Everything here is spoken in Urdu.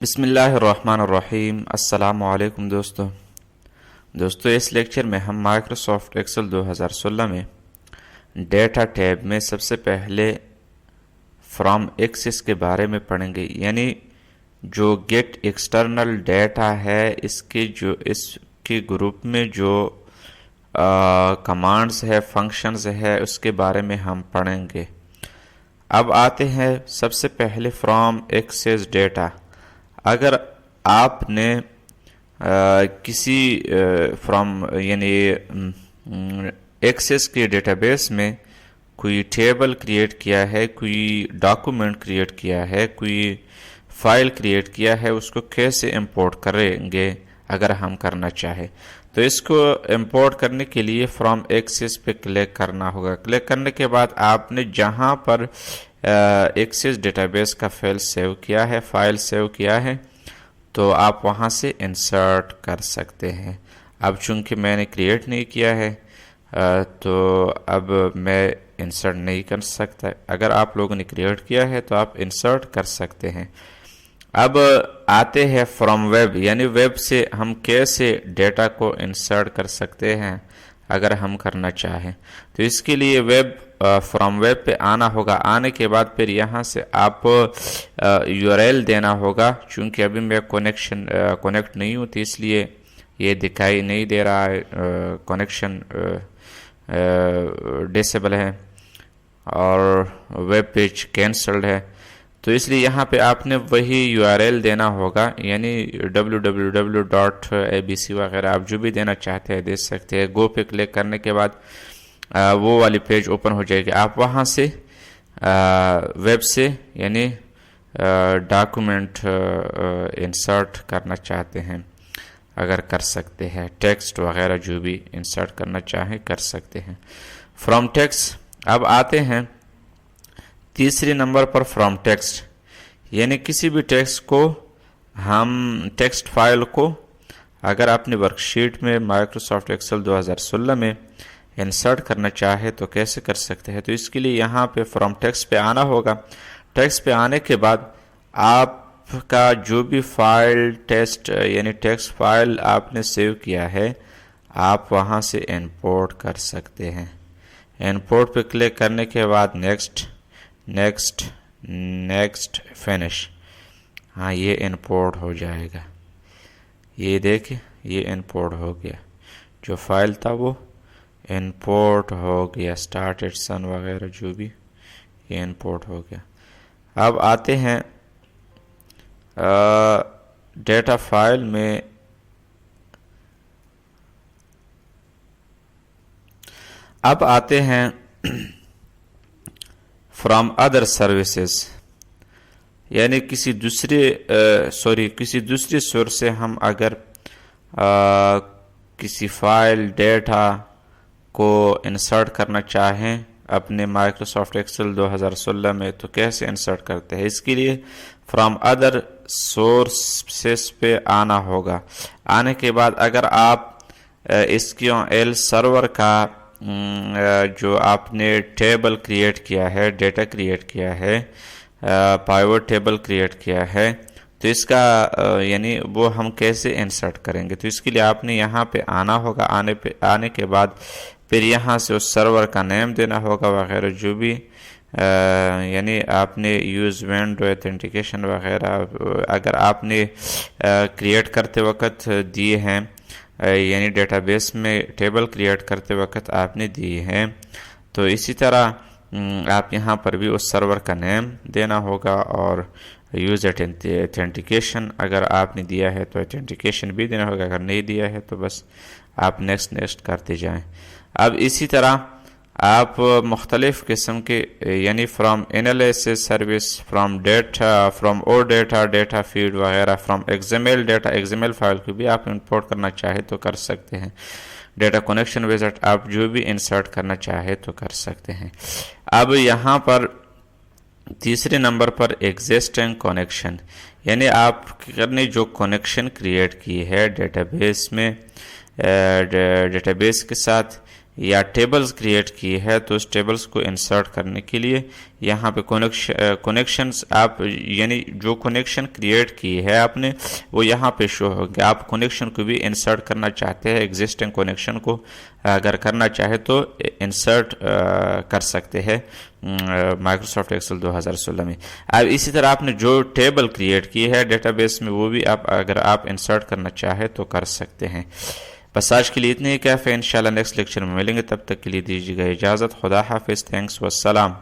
بسم اللہ الرحمن الرحیم۔ السلام علیکم دوستو اس لیکچر میں ہم مائکروسافٹ ایکسل 2016 میں ڈیٹا ٹیب میں سب سے پہلے فرام ایکسس کے بارے میں پڑھیں گے، یعنی جو گیٹ ایکسٹرنل ڈیٹا ہے اس کے گروپ میں جو کمانڈز ہے، فنکشنز ہے، اس کے بارے میں ہم پڑھیں گے۔ اب آتے ہیں سب سے پہلے فرام ایکسس ڈیٹا۔ اگر آپ نے کسی یعنی ایکسس کے ڈیٹا بیس میں کوئی ٹیبل کریٹ کیا ہے، کوئی ڈاکومنٹ کریٹ کیا ہے، کوئی فائل کریٹ کیا ہے، اس کو کیسے امپورٹ کریں گے اگر ہم کرنا چاہیں تو اس کو امپورٹ کرنے کے لیے فرام ایکسس پہ کلک کرنا ہوگا۔ کلک کرنے کے بعد آپ نے جہاں پر ایکسس ڈیٹا بیس کا فائل سیو کیا ہے تو آپ وہاں سے انسرٹ کر سکتے ہیں۔ اب چونکہ میں نے کریٹ نہیں کیا ہے تو اب میں انسرٹ نہیں کر سکتا۔ اگر آپ لوگوں نے کریٹ کیا ہے تو آپ انسرٹ کر سکتے ہیں۔ اب آتے ہیں فرام ویب، یعنی ویب سے ہم کیسے ڈیٹا کو انسرٹ کر سکتے ہیں اگر ہم کرنا چاہیں تو اس کے لیے فرام ویب پہ آنا ہوگا۔ آنے کے بعد پھر یہاں سے آپ یو آر ایل دینا ہوگا۔ چونکہ ابھی میں کنیکٹ نہیں ہوں تو اس لیے یہ دکھائی نہیں دے رہا ہے، کنیکشن ڈسیبل ہے اور ویب پیج کینسلڈ ہے، تو اس لیے یہاں پہ آپ نے وہی یو آر ایل دینا ہوگا، یعنی www.abc وغیرہ آپ جو بھی دینا چاہتے ہیں دے سکتے ہیں۔ گو پہ کلک کرنے کے بعد وہ والی پیج اوپن ہو جائے گی۔ آپ وہاں سے ویب سے یعنی ڈاکومنٹ انسرٹ کرنا چاہتے ہیں اگر کر سکتے ہیں، ٹیکسٹ وغیرہ جو بھی انسرٹ کرنا چاہیں کر سکتے ہیں۔ فرام ٹیکسٹ اب آتے ہیں تیسری نمبر پر، فرام ٹیکسٹ یعنی کسی بھی ٹیکسٹ فائل کو اگر اپنی ورک شیٹ میں مائکروسافٹ ایکسل 2016 میں انسرٹ کرنا چاہے تو کیسے کر سکتے ہیں تو اس کے لیے یہاں پہ فرام ٹیکسٹ پہ آنا ہوگا۔ ٹیکسٹ پہ آنے کے بعد آپ کا جو بھی فائل ٹیکسٹ فائل آپ نے سیو کیا ہے آپ وہاں سے امپورٹ کر سکتے ہیں۔ امپورٹ پہ کلک کرنے کے بعد نیکسٹ فنش، ہاں یہ امپورٹ ہو جائے گا۔ یہ دیکھیں یہ امپورٹ ہو گیا، جو فائل تھا وہ امپورٹ ہو گیا، اسٹارٹڈ سن وغیرہ جو بھی یہ امپورٹ ہو گیا۔ اب آتے ہیں ڈیٹا فائل میں، اب آتے ہیں فرام ادر سروسز، یعنی کسی دوسری سورس سے ہم اگر کسی فائل ڈیٹا کو انسرٹ کرنا چاہیں اپنے مائکروسافٹ ایکسل 2016 میں تو کیسے انسرٹ کرتے ہیں، اس کے لیے فرام ادر سورسز پہ آنا ہوگا۔ آنے کے بعد اگر آپ SQL سرور کا جو آپ نے ٹیبل کریٹ کیا ہے، ڈیٹا کریٹ کیا ہے، پائیوٹ ٹیبل کریٹ کیا ہے تو اس کا یعنی وہ ہم کیسے انسرٹ کریں گے تو اس کے لیے آپ نے یہاں پہ آنا ہوگا۔ آنے کے بعد پھر یہاں سے اس سرور کا نیم دینا ہوگا وغیرہ جو بھی یعنی آپ نے یوز ونڈو ایتھنٹیکیشن وغیرہ اگر آپ نے کریٹ کرتے وقت دیے ہیں، یعنی ڈیٹا بیس میں ٹیبل کریٹ کرتے وقت آپ نے دیے ہیں تو اسی طرح آپ یہاں پر بھی اس سرور کا نیم دینا ہوگا، اور یوز ایتھنٹیکیشن اگر آپ نے دیا ہے تو ایتھنٹیکیشن بھی دینا ہوگا، اگر نہیں دیا ہے تو بس آپ نیکسٹ کرتے جائیں۔ اب اسی طرح آپ مختلف قسم کے یعنی from analysis service, from O data feed وغیرہ، from XML data, XML file کو بھی آپ امپورٹ کرنا چاہے تو کر سکتے ہیں۔ ڈیٹا کنیکشن وزٹ آپ جو بھی انسرٹ کرنا چاہے تو کر سکتے ہیں۔ اب یہاں پر تیسرے نمبر پر ایگزسٹنگ کنیکشن، یعنی آپ نے جو کنیکشن کریٹ کی ہے ڈیٹا بیس میں، ڈیٹا بیس کے ساتھ، یا ٹیبلز کریٹ کی ہے تو اس ٹیبلز کو انسرٹ کرنے کے لیے یہاں پہ کنیکشنز آپ یعنی جو کنیکشن کریٹ کی ہے آپ نے وہ یہاں پہ شو ہوگا. آپ کنیکشن کو بھی انسرٹ کرنا چاہتے ہیں, ایگزسٹنگ کنیکشن کو اگر کرنا چاہے تو انسرٹ کر سکتے ہیں مائکروسافٹ ایکسل 2016 میں. اب اسی طرح آپ نے جو ٹیبل کریٹ کی ہے ڈیٹا بیس میں وہ بھی اگر آپ انسرٹ کرنا چاہے تو کر سکتے ہیں. بس آج کے لیے اتنے ہی کافی ہے. انشاءاللہ نیکسٹ لیکچر میں ملیں گے, تب تک کے لیے دیجیے گا اجازت. خدا حافظ. تھینکس والسلام.